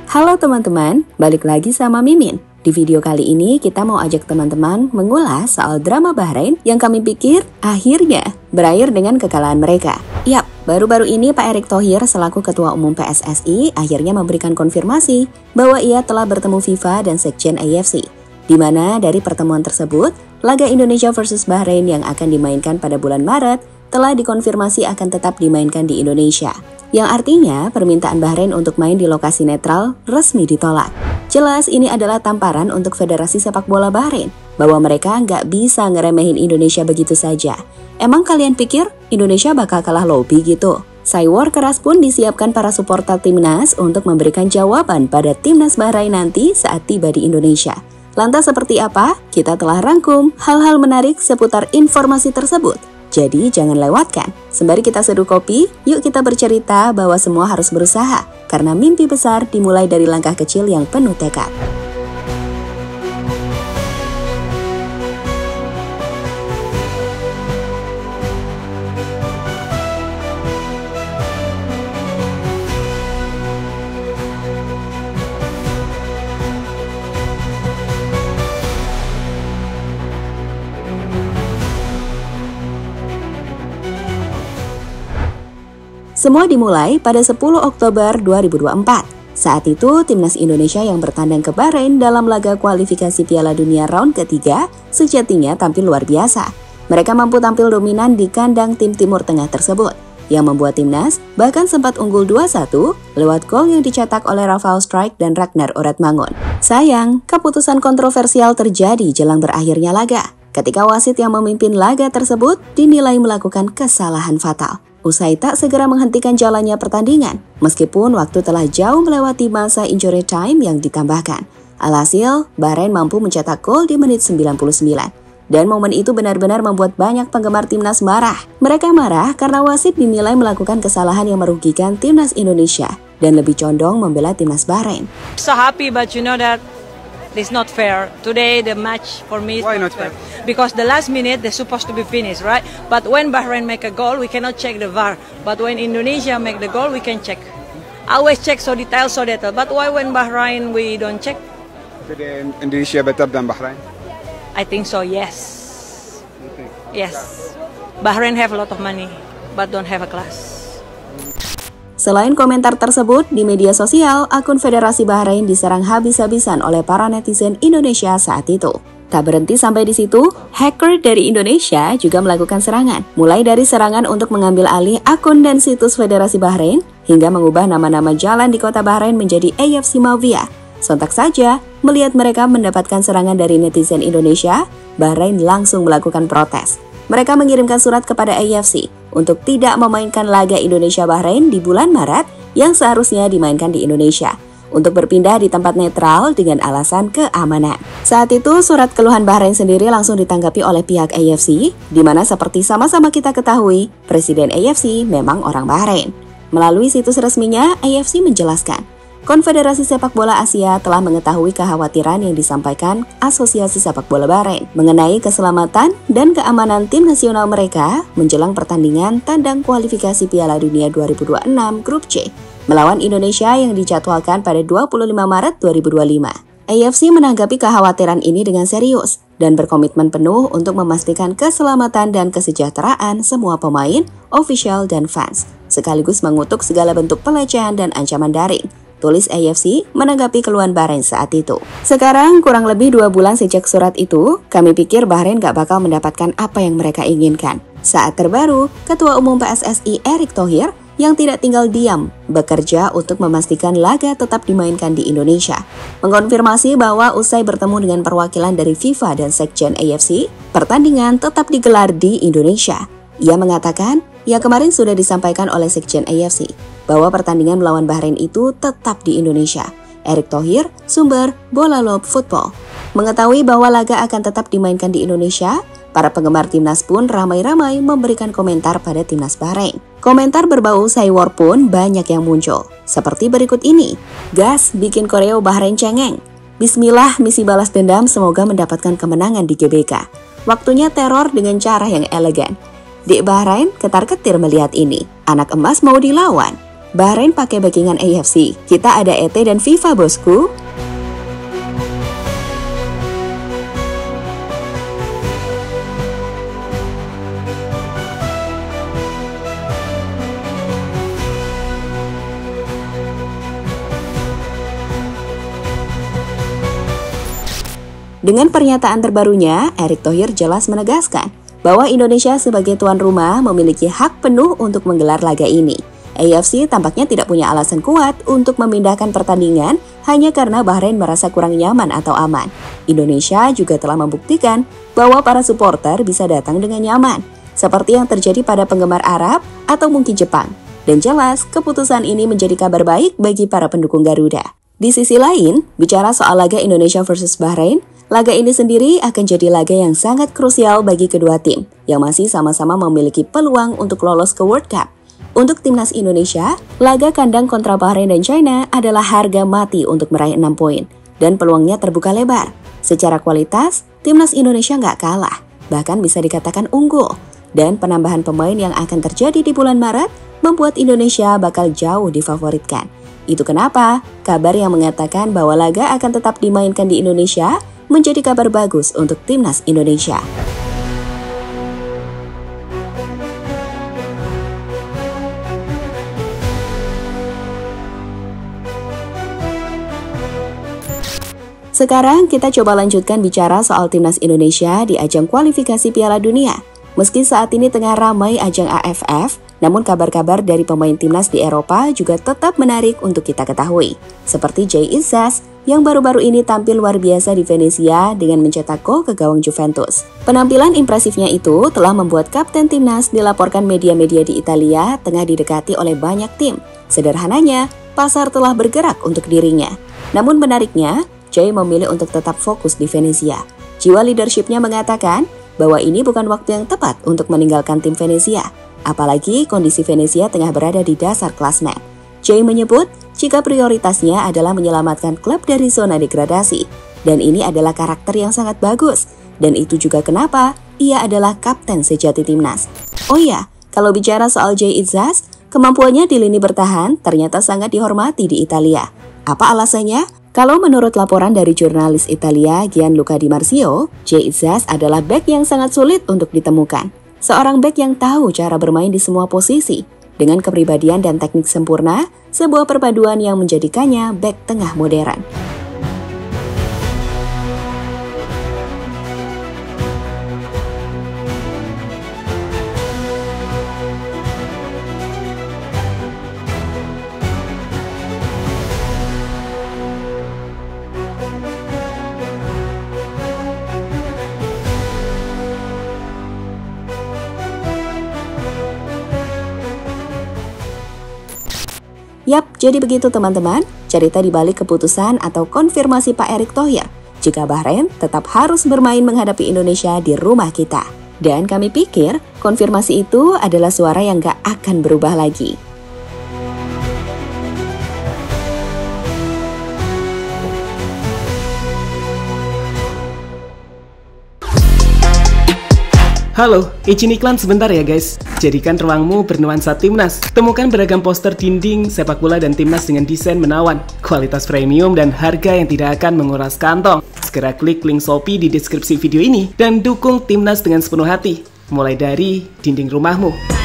Halo teman-teman, balik lagi sama Mimin. Di video kali ini kita mau ajak teman-teman mengulas soal drama Bahrain yang kami pikir akhirnya berakhir dengan kekalahan mereka. Yap, baru-baru ini Pak Erick Thohir selaku Ketua Umum PSSI akhirnya memberikan konfirmasi bahwa ia telah bertemu FIFA dan Sekjen AFC. Di mana dari pertemuan tersebut, laga Indonesia versus Bahrain yang akan dimainkan pada bulan Maret telah dikonfirmasi akan tetap dimainkan di Indonesia. Yang artinya permintaan Bahrain untuk main di lokasi netral resmi ditolak. Jelas ini adalah tamparan untuk Federasi Sepak Bola Bahrain bahwa mereka nggak bisa ngeremehin Indonesia begitu saja. Emang kalian pikir Indonesia bakal kalah lobby gitu? Cywar keras pun disiapkan para supporter timnas untuk memberikan jawaban pada timnas Bahrain nanti saat tiba di Indonesia. Lantas seperti apa? Kita telah rangkum hal-hal menarik seputar informasi tersebut. Jadi jangan lewatkan. Sembari kita seduh kopi, yuk kita bercerita bahwa semua harus berusaha. Karena mimpi besar dimulai dari langkah kecil yang penuh tekad. Semua dimulai pada 10 Oktober 2024. Saat itu, timnas Indonesia yang bertandang ke Bahrain dalam laga kualifikasi Piala Dunia round ketiga sejatinya tampil luar biasa. Mereka mampu tampil dominan di kandang tim Timur Tengah tersebut, yang membuat timnas bahkan sempat unggul 2-1 lewat gol yang dicetak oleh Rafael Strijk dan Ragnar Oratmangun. Sayang, keputusan kontroversial terjadi jelang berakhirnya laga, ketika wasit yang memimpin laga tersebut dinilai melakukan kesalahan fatal. Usai tak segera menghentikan jalannya pertandingan, meskipun waktu telah jauh melewati masa injury time yang ditambahkan. Alhasil, Bahrain mampu mencetak gol di menit 99. Dan momen itu benar-benar membuat banyak penggemar timnas marah. Mereka marah karena wasit dinilai melakukan kesalahan yang merugikan timnas Indonesia dan lebih condong membela timnas Bahrain. So happy, but you know that it's not fair. Today the match for me is not fair. Because the last minute they're supposed to be finished, right? But when Bahrain make a goal, we cannot check the VAR. But when Indonesia make the goal, we can check. I always check so detail. But why when Bahrain we don't check? Today Indonesia better than Bahrain? I think so, yes. Yes. Bahrain have a lot of money, but don't have a class. Selain komentar tersebut, di media sosial, akun Federasi Bahrain diserang habis-habisan oleh para netizen Indonesia saat itu. Tak berhenti sampai di situ, hacker dari Indonesia juga melakukan serangan. Mulai dari serangan untuk mengambil alih akun dan situs Federasi Bahrain, hingga mengubah nama-nama jalan di kota Bahrain menjadi AFC Mavia. Sontak saja, melihat mereka mendapatkan serangan dari netizen Indonesia, Bahrain langsung melakukan protes. Mereka mengirimkan surat kepada AFC untuk tidak memainkan laga Indonesia-Bahrain di bulan Maret yang seharusnya dimainkan di Indonesia, untuk berpindah di tempat netral dengan alasan keamanan. Saat itu, surat keluhan Bahrain sendiri langsung ditanggapi oleh pihak AFC, di mana seperti sama-sama kita ketahui, Presiden AFC memang orang Bahrain. Melalui situs resminya, AFC menjelaskan, Konfederasi Sepak Bola Asia telah mengetahui kekhawatiran yang disampaikan Asosiasi Sepak Bola Bahrain mengenai keselamatan dan keamanan tim nasional mereka menjelang pertandingan tandang kualifikasi Piala Dunia 2026 Grup C melawan Indonesia yang dijadwalkan pada 25 Maret 2025. AFC menanggapi kekhawatiran ini dengan serius dan berkomitmen penuh untuk memastikan keselamatan dan kesejahteraan semua pemain, official, dan fans, sekaligus mengutuk segala bentuk pelecehan dan ancaman daring. Tulis AFC menanggapi keluhan Bahrain saat itu. Sekarang kurang lebih 2 bulan sejak surat itu, kami pikir Bahrain gak bakal mendapatkan apa yang mereka inginkan. Saat terbaru, Ketua Umum PSSI Erick Thohir yang tidak tinggal diam, bekerja untuk memastikan laga tetap dimainkan di Indonesia. Mengonfirmasi bahwa usai bertemu dengan perwakilan dari FIFA dan Sekjen AFC, pertandingan tetap digelar di Indonesia. Ia mengatakan, yang kemarin sudah disampaikan oleh Sekjen AFC, bahwa pertandingan melawan Bahrain itu tetap di Indonesia. Erick Thohir, sumber Bola Lob Football. Mengetahui bahwa laga akan tetap dimainkan di Indonesia, para penggemar timnas pun ramai-ramai memberikan komentar pada timnas Bahrain. Komentar berbau cywar pun banyak yang muncul, seperti berikut ini. Gas bikin koreo Bahrain cengeng. Bismillah misi balas dendam semoga mendapatkan kemenangan di GBK. Waktunya teror dengan cara yang elegan. Di Bahrain ketar-ketir melihat ini. Anak emas mau dilawan. Bahrain pakai backingan AFC. Kita ada ET dan FIFA, bosku. Dengan pernyataan terbarunya, Erick Thohir jelas menegaskan bahwa Indonesia sebagai tuan rumah memiliki hak penuh untuk menggelar laga ini. AFC tampaknya tidak punya alasan kuat untuk memindahkan pertandingan hanya karena Bahrain merasa kurang nyaman atau aman. Indonesia juga telah membuktikan bahwa para supporter bisa datang dengan nyaman, seperti yang terjadi pada penggemar Arab atau mungkin Jepang. Dan jelas, keputusan ini menjadi kabar baik bagi para pendukung Garuda. Di sisi lain, bicara soal laga Indonesia versus Bahrain, laga ini sendiri akan jadi laga yang sangat krusial bagi kedua tim yang masih sama-sama memiliki peluang untuk lolos ke World Cup. Untuk timnas Indonesia, laga kandang kontra Bahrain dan China adalah harga mati untuk meraih 6 poin dan peluangnya terbuka lebar. Secara kualitas, timnas Indonesia nggak kalah, bahkan bisa dikatakan unggul. Dan penambahan pemain yang akan terjadi di bulan Maret membuat Indonesia bakal jauh difavoritkan. Itu kenapa kabar yang mengatakan bahwa laga akan tetap dimainkan di Indonesia menjadi kabar bagus untuk timnas Indonesia. Sekarang kita coba lanjutkan bicara soal timnas Indonesia di ajang kualifikasi Piala Dunia. Meski saat ini tengah ramai ajang AFF, namun kabar-kabar dari pemain timnas di Eropa juga tetap menarik untuk kita ketahui. Seperti Jay Izzaz yang baru-baru ini tampil luar biasa di Venezia dengan mencetak gol ke gawang Juventus. Penampilan impresifnya itu telah membuat kapten timnas dilaporkan media-media di Italia tengah didekati oleh banyak tim. Sederhananya, pasar telah bergerak untuk dirinya. Namun menariknya, Jay memilih untuk tetap fokus di Venezia. Jiwa leadership-nya mengatakan bahwa ini bukan waktu yang tepat untuk meninggalkan tim Venezia. Apalagi kondisi Venezia tengah berada di dasar klasmen. Jay menyebut jika prioritasnya adalah menyelamatkan klub dari zona degradasi. Dan ini adalah karakter yang sangat bagus. Dan itu juga kenapa ia adalah kapten sejati timnas. Oh ya, kalau bicara soal Jay Izzaz, kemampuannya di lini bertahan ternyata sangat dihormati di Italia. Apa alasannya? Kalau menurut laporan dari jurnalis Italia Gianluca Di Marzio, Jay Izzaz adalah bek yang sangat sulit untuk ditemukan. Seorang bek yang tahu cara bermain di semua posisi, dengan kepribadian dan teknik sempurna, sebuah perpaduan yang menjadikannya bek tengah modern. Yap, jadi begitu teman-teman, cerita di balik keputusan atau konfirmasi Pak Erick Thohir jika Bahrain tetap harus bermain menghadapi Indonesia di rumah kita. Dan kami pikir konfirmasi itu adalah suara yang gak akan berubah lagi. Halo, izin iklan sebentar ya guys. Jadikan ruangmu bernuansa timnas. Temukan beragam poster dinding, sepak bola dan timnas dengan desain menawan, kualitas premium dan harga yang tidak akan menguras kantong. Segera klik link Shopee di deskripsi video ini dan dukung timnas dengan sepenuh hati. Mulai dari dinding rumahmu.